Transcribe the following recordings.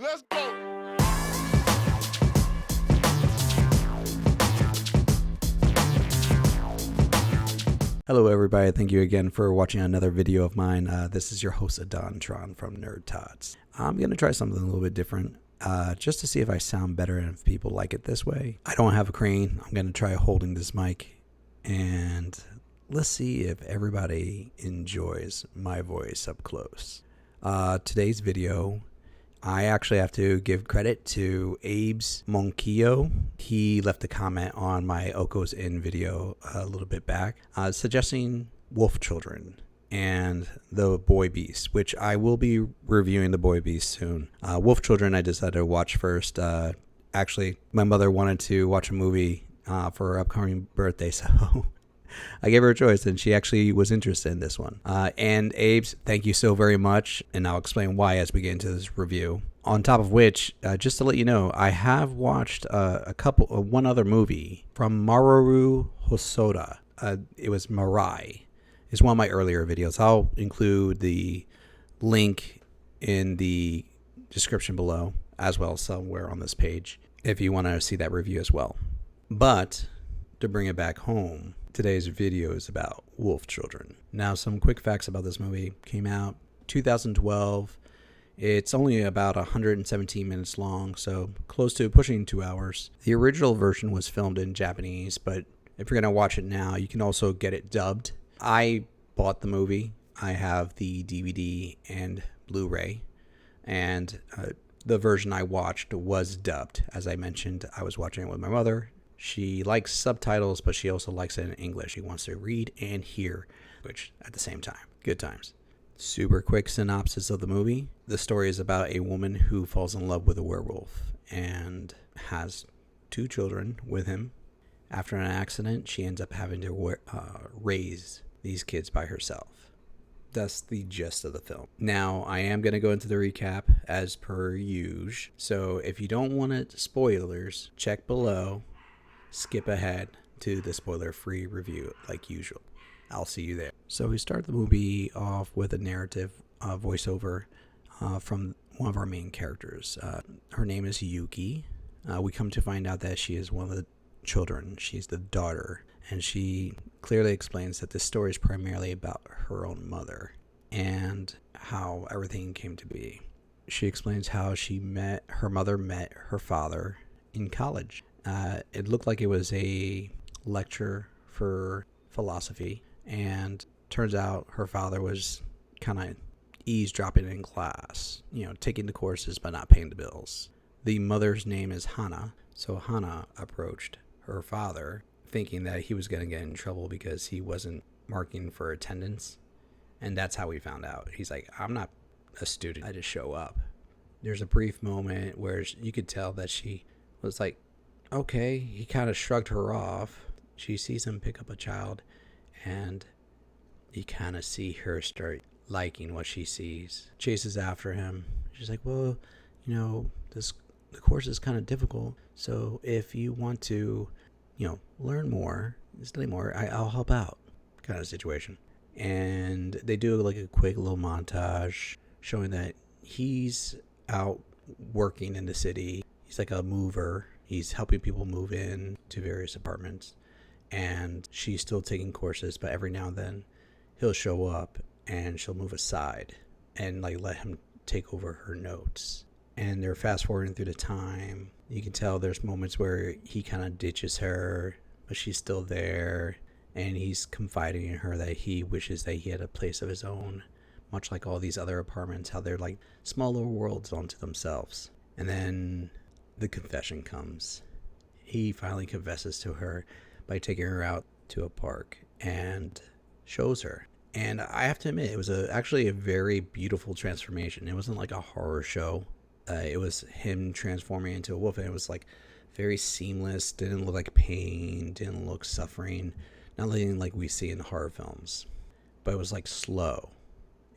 Let's go. Hello everybody, thank you again for watching another video of mine. This is your host Ahdontron from NerdTots. I'm going to try something a little bit different just to see if I sound better and if people like it this way. I don't have a crane. I'm going to try holding this mic and let's see if everybody enjoys my voice up close. Today's video, I actually have to give credit to Abe's Monquillo. He left a comment on my Oko's In video a little bit back, suggesting Wolf Children and the Boy Beast, which I will be reviewing the Boy Beast soon. Wolf Children I decided to watch first. Actually, my mother wanted to watch a movie for her upcoming birthday, so I gave her a choice, and she actually was interested in this one. And Abe's, thank you so very much, and I'll explain why as we get into this review. On top of which, just to let you know, I have watched one other movie from Mamoru Hosoda. It was Mirai. It's one of my earlier videos. I'll include the link in the description below, as well as somewhere on this page, if you want to see that review as well. But to bring it back home, today's video is about Wolf Children. Now, some quick facts about this movie. Came out 2012. It's only about 117 minutes long, so close to pushing 2 hours. The original version was filmed in Japanese, but if you're going to watch it now, you can also get it dubbed. I bought the movie. I have the DVD and Blu-ray, and the version I watched was dubbed. As I mentioned, I was watching it with my mother. She likes subtitles, but she also likes it in English. She wants to read and hear, which at the same time. Good times. Super quick synopsis of the movie. The story is about a woman who falls in love with a werewolf and has 2 children with him. After an accident, she ends up having to raise these kids by herself. That's the gist of the film. Now, I am going to go into the recap as per usual. So if you don't want it spoilers, check below. Skip ahead to the spoiler-free review like usual. I'll see you there. So we start the movie off with a narrative voiceover from one of our main characters. Her name is Yuki. We come to find out that she is one of the children. She's the daughter. And she clearly explains that this story is primarily about her own mother and how everything came to be. She explains how her mother met her father in college. It looked like it was a lecture for philosophy, and turns out her father was kind of eavesdropping in class, taking the courses but not paying the bills. The mother's name is Hana, so Hana approached her father thinking that he was going to get in trouble because he wasn't marking for attendance, and that's how we found out. He's like, I'm not a student, I just show up. There's a brief moment where you could tell that she was like, okay. He kind of shrugged her off. She sees him pick up a child, and you kind of see her start liking what she sees. Chases after him. She's like, well, the course is kind of difficult, so if you want to, learn more, study more, I'll help out, kind of situation. And they do like a quick little montage showing that he's out working in the city. He's like a mover. He's helping people move in to various apartments, and she's still taking courses, but every now and then he'll show up and she'll move aside and let him take over her notes. And they're fast forwarding through the time. You can tell there's moments where he kind of ditches her, but she's still there, and he's confiding in her that he wishes that he had a place of his own, much like all these other apartments, how they're like small little worlds onto themselves. And then the confession comes. He finally confesses to her by taking her out to a park and shows her. And I have to admit, it was actually a very beautiful transformation. It wasn't like a horror show. It was him transforming into a wolf, and it was like very seamless. Didn't look like pain, didn't look suffering, nothing like we see in horror films. But it was like slow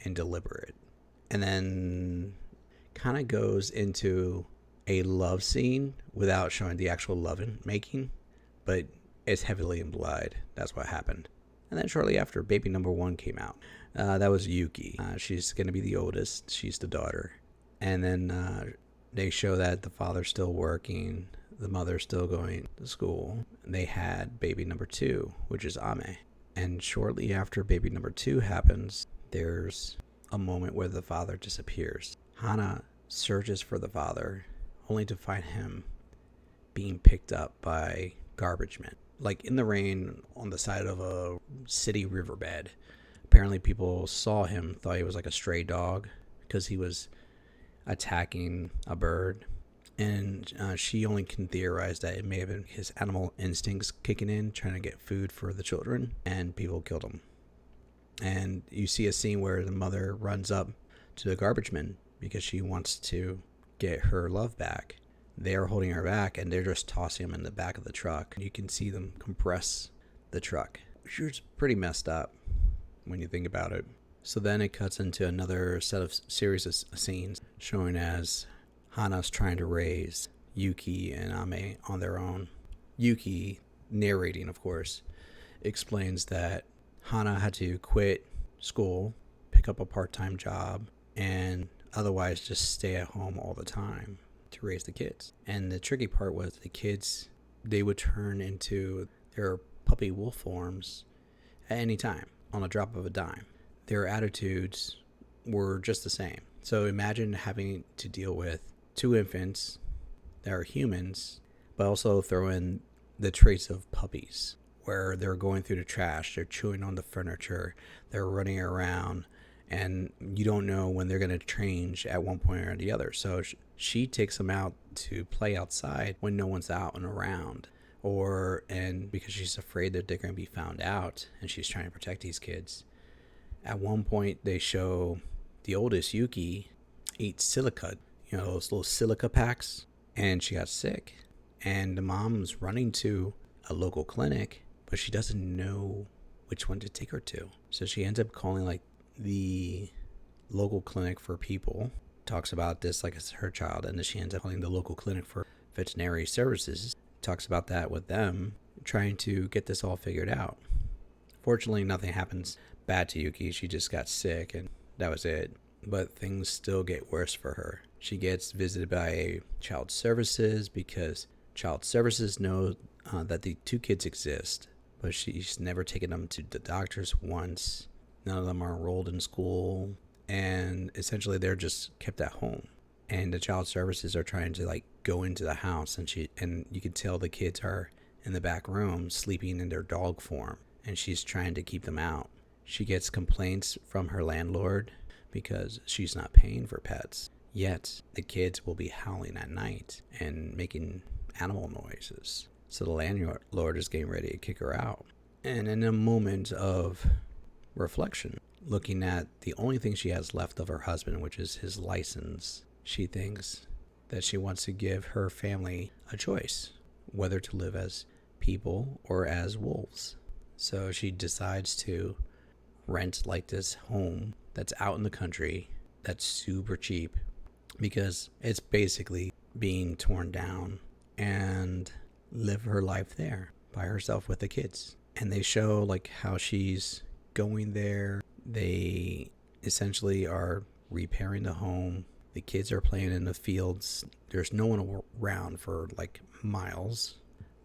and deliberate. And then kind of goes into a love scene without showing the actual love making, but it's heavily implied. That's what happened. And then shortly after, baby number 1 came out. That was Yuki. She's going to be the oldest. She's the daughter. And then They show that the father's still working, the mother's still going to school. They had baby number 2, which is Ame. And shortly after baby number 2 happens, there's a moment where the father disappears. Hana searches for the father, only to find him being picked up by garbage men. Like in the rain on the side of a city riverbed. Apparently people saw him, thought he was like a stray dog because he was attacking a bird. And she only can theorize that it may have been his animal instincts kicking in, trying to get food for the children, and people killed him. And you see a scene where the mother runs up to the garbage men because she wants to get her love back. They're holding her back, and they're just tossing him in the back of the truck. You can see them compress the truck, which is pretty messed up when you think about it. So then it cuts into another series of scenes showing as Hana's trying to raise Yuki and Ame on their own. Yuki, narrating of course, explains that Hana had to quit school, pick up a part-time job, and otherwise just stay at home all the time to raise the kids. And the tricky part was the kids, they would turn into their puppy wolf forms at any time on a drop of a dime. Their attitudes were just the same. So imagine having to deal with 2 infants that are humans, but also throw in the traits of puppies, where they're going through the trash, they're chewing on the furniture, they're running around, and you don't know when they're going to change at one point or the other. So she takes them out to play outside when no one's out and around, and because she's afraid that they're going to be found out, and she's trying to protect these kids. At one point, they show the oldest, Yuki, eat silica, those little silica packs, and she got sick. And the mom's running to a local clinic, but she doesn't know which one to take her to. So she ends up calling like the local clinic for people, talks about this like it's her child, and then she ends up calling the local clinic for veterinary services, talks about that with them, trying to get this all figured out. Fortunately, nothing happens bad to Yuki. She just got sick and that was it. But things still get worse for her. She gets visited by child services because child services know that the 2 kids exist, but she's never taken them to the doctors once. None of them are enrolled in school, and essentially they're just kept at home. And the child services are trying to like go into the house, and you can tell the kids are in the back room sleeping in their dog form, and she's trying to keep them out. She gets complaints from her landlord because she's not paying for pets. Yet the kids will be howling at night and making animal noises. So the landlord is getting ready to kick her out. And in a moment of reflection, looking at the only thing she has left of her husband, which is his license, she thinks that she wants to give her family a choice, whether to live as people or as wolves. So she decides to rent like this home that's out in the country that's super cheap because it's basically being torn down, and live her life there by herself with the kids. And they show like how she's going there. They essentially are repairing the home. The kids are playing in the fields. There's no one around for like miles.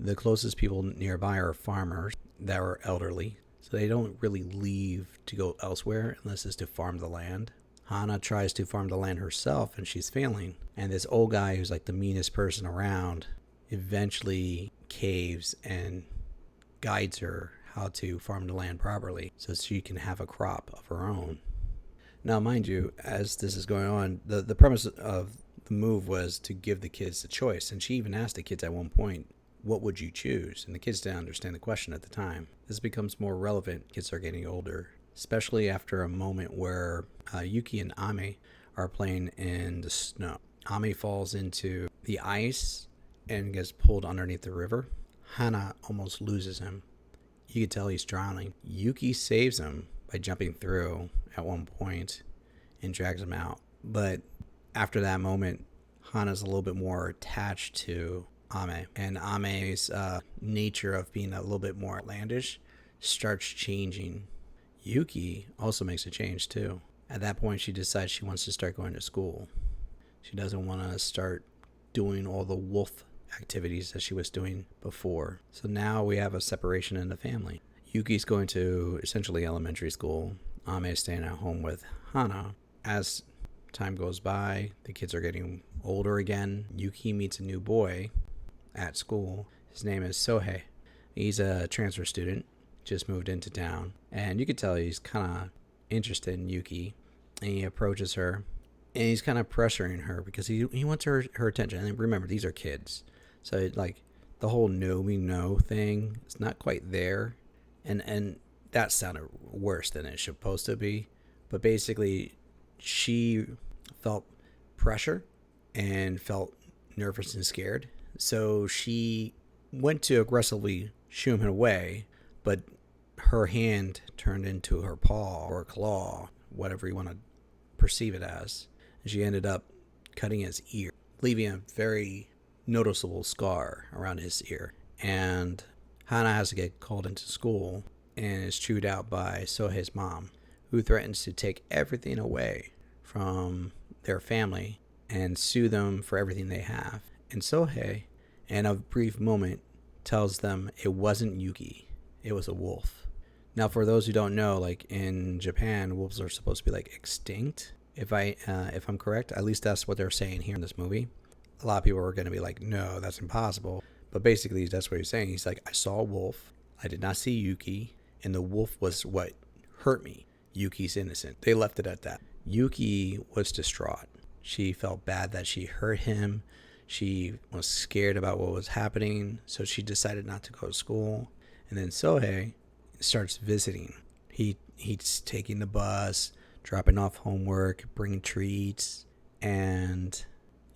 The closest people nearby are farmers that are elderly, so they don't really leave to go elsewhere unless it's to farm the land. Hana tries to farm the land herself, and she's failing. And this old guy who's like the meanest person around eventually caves and guides her how to farm the land properly so she can have a crop of her own. Now, mind you, as this is going on, the premise of the move was to give the kids a choice. And she even asked the kids at one point, what would you choose? And the kids didn't understand the question at the time. This becomes more relevant. Kids are getting older, especially after a moment where Yuki and Ame are playing in the snow. Ame falls into the ice and gets pulled underneath the river. Hana almost loses him. You can tell he's drowning. Yuki saves him by jumping through at one point and drags him out. But after that moment, Hana's a little bit more attached to Ame. And Ame's nature of being a little bit more outlandish starts changing. Yuki also makes a change too. At that point, she decides she wants to start going to school. She doesn't want to start doing all the wolf activities that she was doing before. So now we have a separation in the family. Yuki's going to essentially elementary school. Ame is staying at home with Hana. As time goes by, the kids are getting older again. Yuki meets a new boy at school. His name is Sohei. He's a transfer student, just moved into town. And you can tell he's kind of interested in Yuki. And he approaches her. And he's kind of pressuring her because he wants her attention. And remember, these are kids. So, like, the whole know me know thing is not quite there. And that sounded worse than it's supposed to be. But basically, she felt pressure and felt nervous and scared. So she went to aggressively shoo him away, but her hand turned into her paw or claw, whatever you want to perceive it as. And she ended up cutting his ear, leaving a very noticeable scar around his ear. And Hana has to get called into school and is chewed out by Sohei's mom, who threatens to take everything away from their family and sue them for everything they have. And Sohei, in a brief moment, tells them it wasn't Yuki, it was a wolf. Now, for those who don't know, like in Japan, wolves are supposed to be like extinct. If I'm correct, at least that's what they're saying here in this movie. A lot of people are going to be like, no, that's impossible. But basically, that's what he's saying. He's like, I saw a wolf. I did not see Yuki. And the wolf was what hurt me. Yuki's innocent. They left it at that. Yuki was distraught. She felt bad that she hurt him. She was scared about what was happening. So she decided not to go to school. And then Sohei starts visiting. He's taking the bus, dropping off homework, bringing treats, and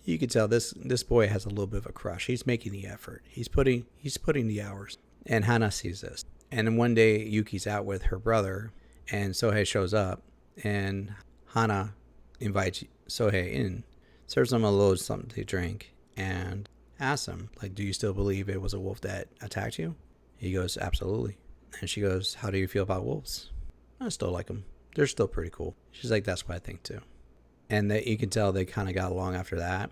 you can tell this boy has a little bit of a crush. He's making the effort. He's putting the hours. And Hana sees this. And then one day Yuki's out with her brother, and Sohei shows up, and Hana invites Sohei in, serves him a little something to drink, and asks him, like, do you still believe it was a wolf that attacked you? He goes, absolutely. And she goes, how do you feel about wolves? I still like them. They're still pretty cool. She's like, that's what I think too. And you can tell they kind of got along after that.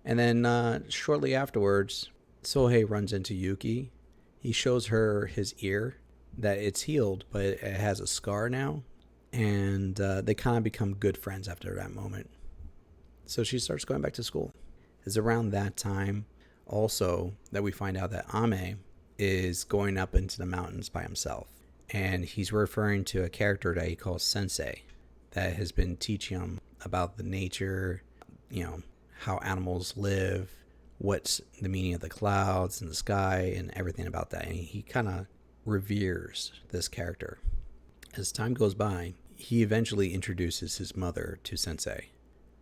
And then shortly afterwards, Sohei runs into Yuki. He shows her his ear, that it's healed, but it has a scar now. And they kind of become good friends after that moment. So she starts going back to school. It's around that time also that we find out that Ame is going up into the mountains by himself. And he's referring to a character that he calls Sensei that has been teaching him about the nature, how animals live, what's the meaning of the clouds and the sky and everything about that. And he kind of reveres this character. As time goes by, he eventually introduces his mother to Sensei,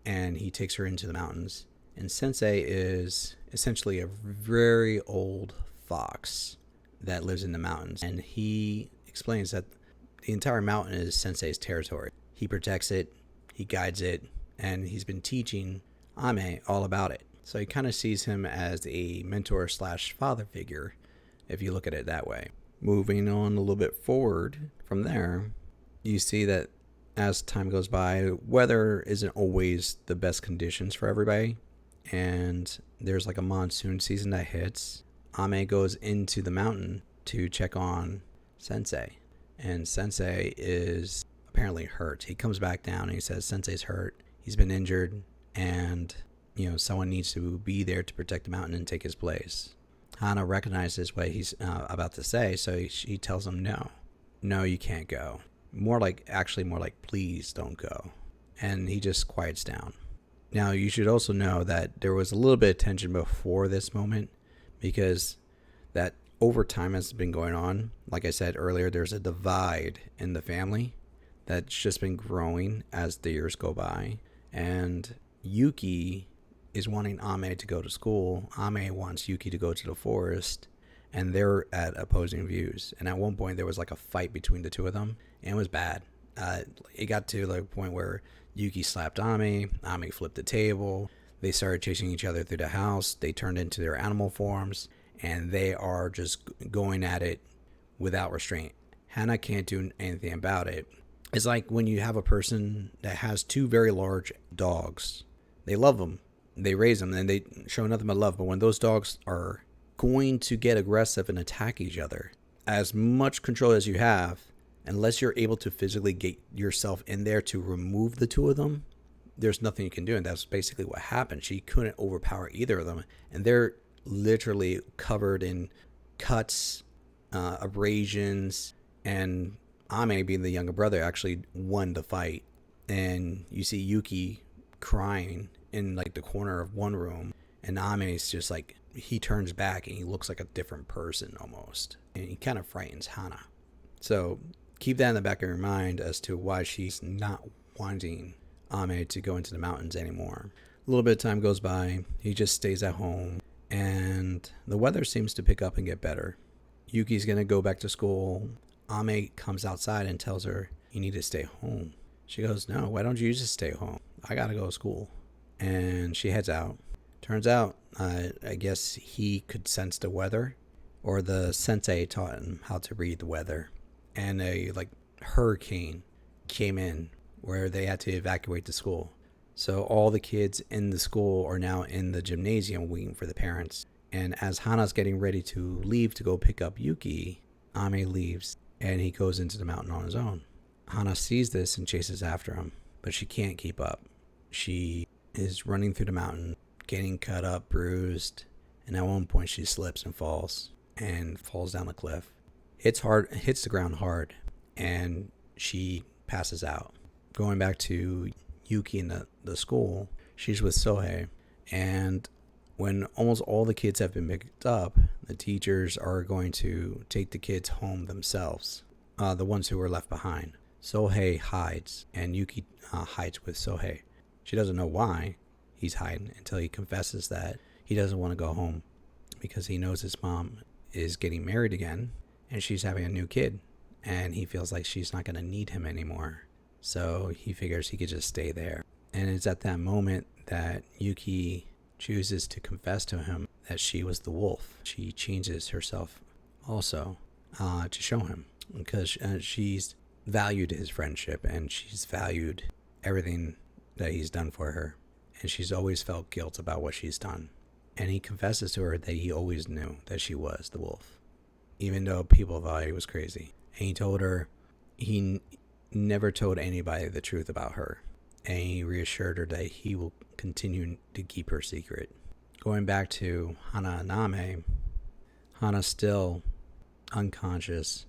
and he takes her into the mountains. And Sensei is essentially a very old fox that lives in the mountains. And he explains that the entire mountain is Sensei's territory. He protects it, he guides it, and he's been teaching Ame all about it. So he kind of sees him as a mentor slash father figure, if you look at it that way. Moving on a little bit forward from there, you see that as time goes by, weather isn't always the best conditions for everybody. And there's like a monsoon season that hits. Ame goes into the mountain to check on Sensei. And Sensei is apparently hurt. He comes back down and he says Sensei's hurt. He's been injured, and someone needs to be there to protect the mountain and take his place. Hana recognizes what he's about to say, so she tells him no, you can't go. More like please don't go. And he just quiets down. Now you should also know that there was a little bit of tension before this moment, because that over time has been going on. Like I said earlier, there's a divide in the family that's just been growing as the years go by. And Yuki is wanting Ame to go to school. Ame wants Yuki to go to the forest. And they're at opposing views. And at one point, there was like a fight between the two of them. And it was bad. It got to the point where Yuki slapped Ame. Ame flipped the table. They started chasing each other through the house. They turned into their animal forms. And they are just going at it without restraint. Hana can't do anything about it. It's like when you have a person that has two very large dogs They love them. They raise them, and they show nothing but love. But when those dogs are going to get aggressive and attack each other, as much control as you have, unless you're able to physically get yourself in there to remove the two of them, there's nothing you can do. And that's basically what happened. She couldn't overpower either of them. And they're literally covered in cuts, abrasions, and Ame, being the younger brother, actually won the fight. And you see Yuki crying in like the corner of one room, and Ame's just like, he turns back and he looks like a different person almost, and he kind of frightens Hana. So keep that in the back of your mind as to why she's not wanting Ame to go into the mountains anymore. A little bit of time goes by. He just stays at home, and the weather seems to pick up and get better. Yuki's gonna go back to school. Ame comes outside and tells her, "You need to stay home." She goes, "No, why don't you just stay home? I gotta go to school." And she heads out. Turns out, I guess he could sense the weather, or the sensei taught him how to read the weather. And a hurricane came in where they had to evacuate the school. So all the kids in the school are now in the gymnasium waiting for the parents. And as Hana's getting ready to leave to go pick up Yuki, Ame leaves and he goes into the mountain on his own. Hana sees this and chases after him, but she can't keep up. She is running through the mountain, getting cut up, bruised, and at one point she slips and falls down a cliff. Hits the ground hard, and she passes out. Going back to Yuki in the school, she's with Sohei, and when almost all the kids have been picked up, the teachers are going to take the kids home themselves, the ones who were left behind. Sohei hides, and Yuki hides with Sohei. She doesn't know why he's hiding until he confesses that he doesn't want to go home because he knows his mom is getting married again and she's having a new kid, and he feels like she's not going to need him anymore. So he figures he could just stay there. And it's at that moment that Yuki chooses to confess to him that she was the wolf. She changes herself also to show him, because she's valued his friendship and she's valued everything that he's done for her, and she's always felt guilt about what she's done. And he confesses to her that he always knew that she was the wolf, even though people thought he was crazy. And he told her he never told anybody the truth about her, and he reassured her that he will continue to keep her secret. Going back to Hana and Ame, Hana's still unconscious,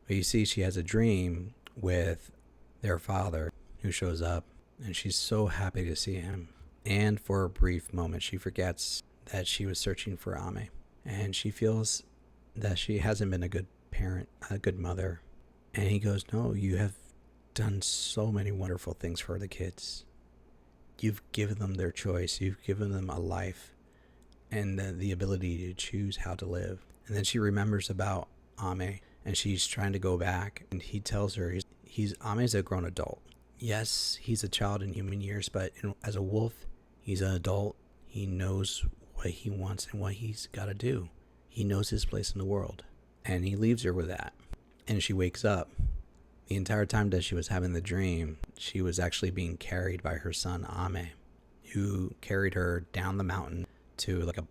but you see she has a dream with their father who shows up, and she's so happy to see him. And for a brief moment, she forgets that she was searching for Ame, and she feels that she hasn't been a good parent, a good mother. And he goes, "No, you have done so many wonderful things for the kids. You've given them their choice. You've given them a life and the ability to choose how to live." And then she remembers about Ame, and she's trying to go back, and he tells her Ame's a grown adult. Yes, he's a child in human years, but as a wolf, he's an adult. He knows what he wants and what he's got to do. He knows his place in the world. And he leaves her with that. And she wakes up. The entire time that she was having the dream, she was actually being carried by her son, Ame, who carried her down the mountain to like a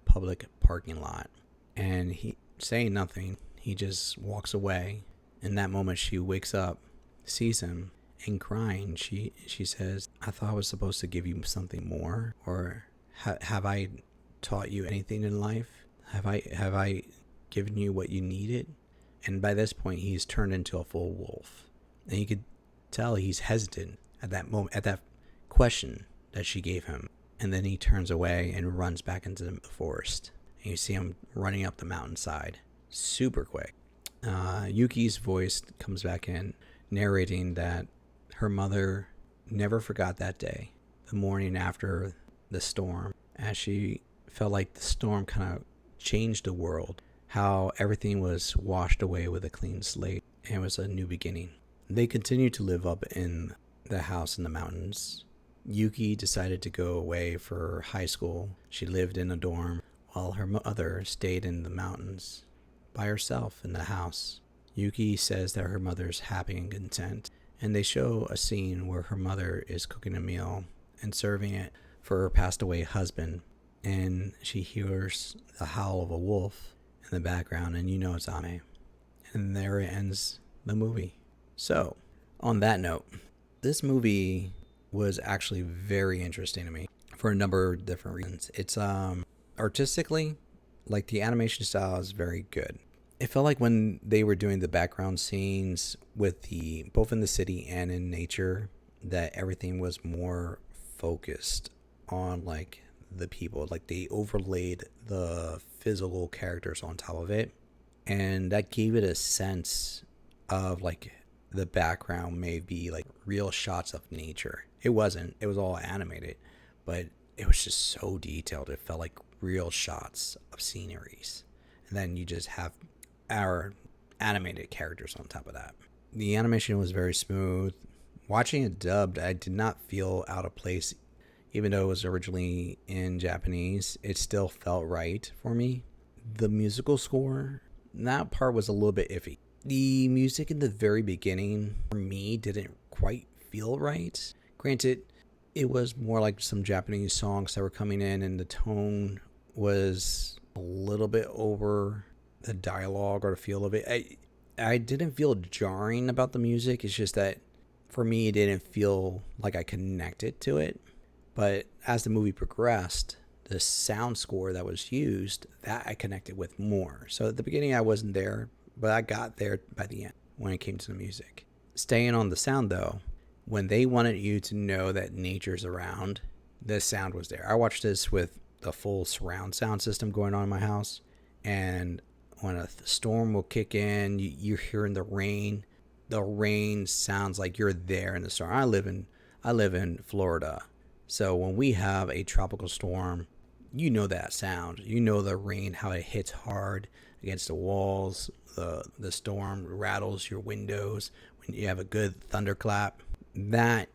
public parking lot. And he, saying nothing, he just walks away. In that moment, she wakes up, sees him, and crying, she says, "I thought I was supposed to give you something more, or have I taught you anything in life? Have I given you what you needed?" And by this point, he's turned into a full wolf, and you could tell he's hesitant at that moment, at that question that she gave him. And then he turns away and runs back into the forest, and you see him running up the mountainside super quick. Yuki's voice comes back in, narrating that her mother never forgot that day, the morning after the storm, as she felt like the storm kind of changed the world, how everything was washed away with a clean slate, and it was a new beginning. They continued to live up in the house in the mountains. Yuki decided to go away for high school. She lived in a dorm, while her mother stayed in the mountains by herself in the house. Yuki says that her mother's happy and content, and they show a scene where her mother is cooking a meal and serving it for her passed away husband, and she hears the howl of a wolf in the background, and you know it's Ame. And there it ends the movie. So, on that note, this movie was actually very interesting to me for a number of different reasons. It's artistically, like the animation style is very good. It felt like when they were doing the background scenes with the both in the city and in nature, that everything was more focused on like the people. Like they overlaid the physical characters on top of it, and that gave it a sense of like the background may be like real shots of nature. It wasn't. It was all animated, but it was just so detailed. It felt like real shots of sceneries. And then you just have our animated characters on top of that. The animation was very smooth. Watching it dubbed, I did not feel out of place. Even though it was originally in Japanese, it still felt right for me. The musical score, that part was a little bit iffy. The music in the very beginning, for me, didn't quite feel right. Granted, it was more like some Japanese songs that were coming in, and the tone was a little bit over the dialogue or the feel of it. I didn't feel jarring about the music. It's just that for me, it didn't feel like I connected to it. But as the movie progressed, the sound score that was used, that I connected with more. So at the beginning, I wasn't there, but I got there by the end when it came to the music. Staying on the sound, though, when they wanted you to know that nature's around, the sound was there. I watched this with the full surround sound system going on in my house, and when a storm will kick in, you're hearing the rain. The rain sounds like you're there in the storm. I live in Florida, so when we have a tropical storm, you know that sound. You know the rain, how it hits hard against the walls. The storm rattles your windows when you have a good thunderclap. That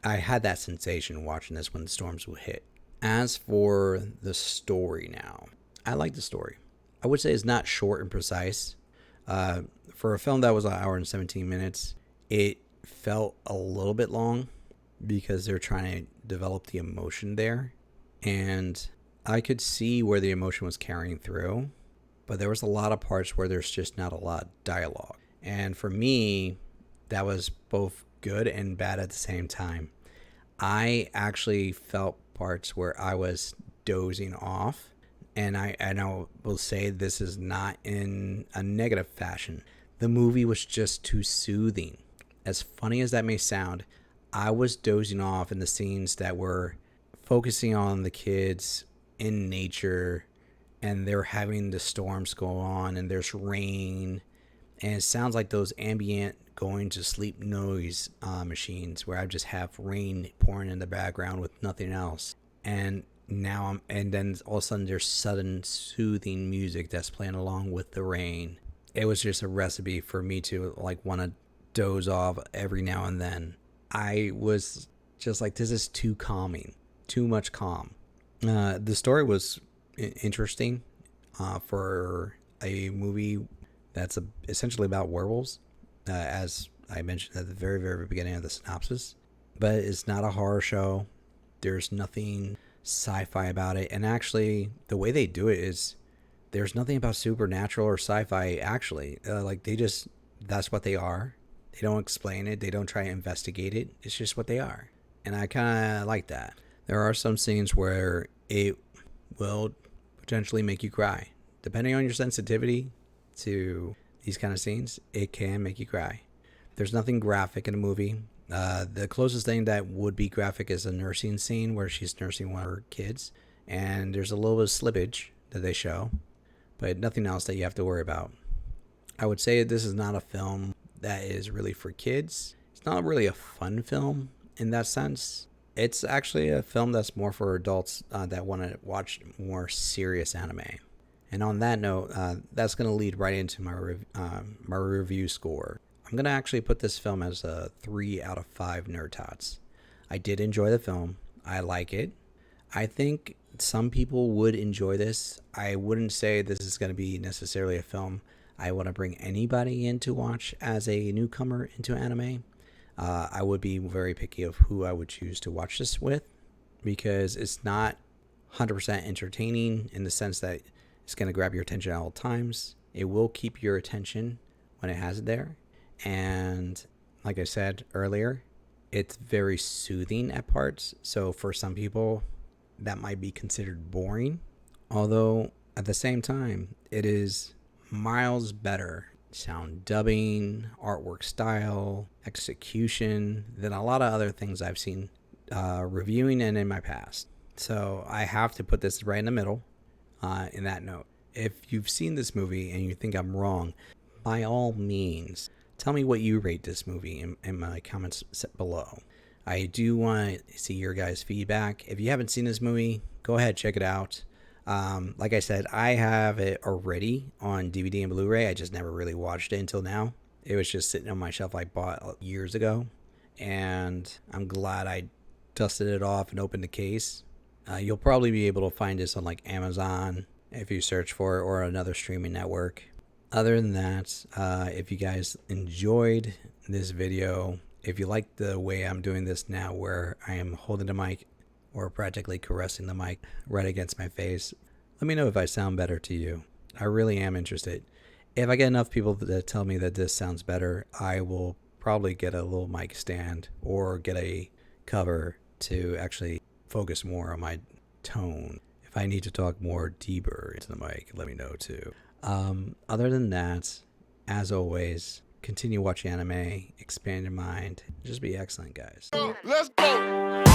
I had that sensation watching this when the storms would hit. As for the story now, I like the story. I would say it's not short and precise. For a film that was an hour and 17 minutes, it felt a little bit long because they're trying to develop the emotion there. And I could see where the emotion was carrying through, but there was a lot of parts where there's just not a lot of dialogue. And for me, that was both good and bad at the same time. I actually felt parts where I was dozing off, and I will say this is not in a negative fashion. The movie was just too soothing. As funny as that may sound, I was dozing off in the scenes that were focusing on the kids in nature, and they're having the storms go on, and there's rain, and it sounds like those ambient going to sleep noise machines where I just have rain pouring in the background with nothing else. And then all of a sudden there's sudden soothing music that's playing along with the rain. It was just a recipe for me to like want to doze off every now and then. I was just like, this is too calming, too much calm. The story was interesting for a movie that's essentially about werewolves, as I mentioned at the very, very beginning of the synopsis. But it's not a horror show. There's nothing sci-fi about it. And actually, the way they do it is there's nothing about supernatural or sci-fi, actually. That's what they are. They don't explain it. They don't try to investigate it. It's just what they are. And I kind of like that. There are some scenes where it will potentially make you cry. Depending on your sensitivity to these kind of scenes, it can make you cry. There's nothing graphic in the movie. The closest thing that would be graphic is a nursing scene where she's nursing one of her kids, and there's a little bit of slippage that they show, but nothing else that you have to worry about. I would say this is not a film that is really for kids. It's not really a fun film in that sense. It's actually a film that's more for adults that want to watch more serious anime. And on that note, that's going to lead right into my review score. I'm going to actually put this film as a 3 out of 5 NerdTots. I did enjoy the film. I like it. I think some people would enjoy this. I wouldn't say this is going to be necessarily a film I want to bring anybody in to watch as a newcomer into anime. I would be very picky of who I would choose to watch this with. because it's not 100% entertaining in the sense that it's going to grab your attention at all times. It will keep your attention when it has it there. And like I said earlier, it's very soothing at parts. So for some people, that might be considered boring. Although at the same time, it is miles better sound dubbing, artwork style, execution than a lot of other things I've seen reviewing and in my past. So I have to put this right in the middle in that note. If you've seen this movie and you think I'm wrong, by all means, tell me what you rate this movie in my comments below. I do want to see your guys' feedback. If you haven't seen this movie, go ahead, check it out. Like I said, I have it already on DVD and Blu-ray. I just never really watched it until now. It was just sitting on my shelf I bought years ago. And I'm glad I dusted it off and opened the case. You'll probably be able to find this on like Amazon if you search for it, or another streaming network. Other than that, if you guys enjoyed this video, if you like the way I'm doing this now where I am holding the mic or practically caressing the mic right against my face, let me know if I sound better to you. I really am interested. If I get enough people that tell me that this sounds better, I will probably get a little mic stand or get a cover to actually focus more on my tone. If I need to talk more deeper into the mic, let me know too. Other than that, as always, continue watching anime, expand your mind, just be excellent, guys. Let's go.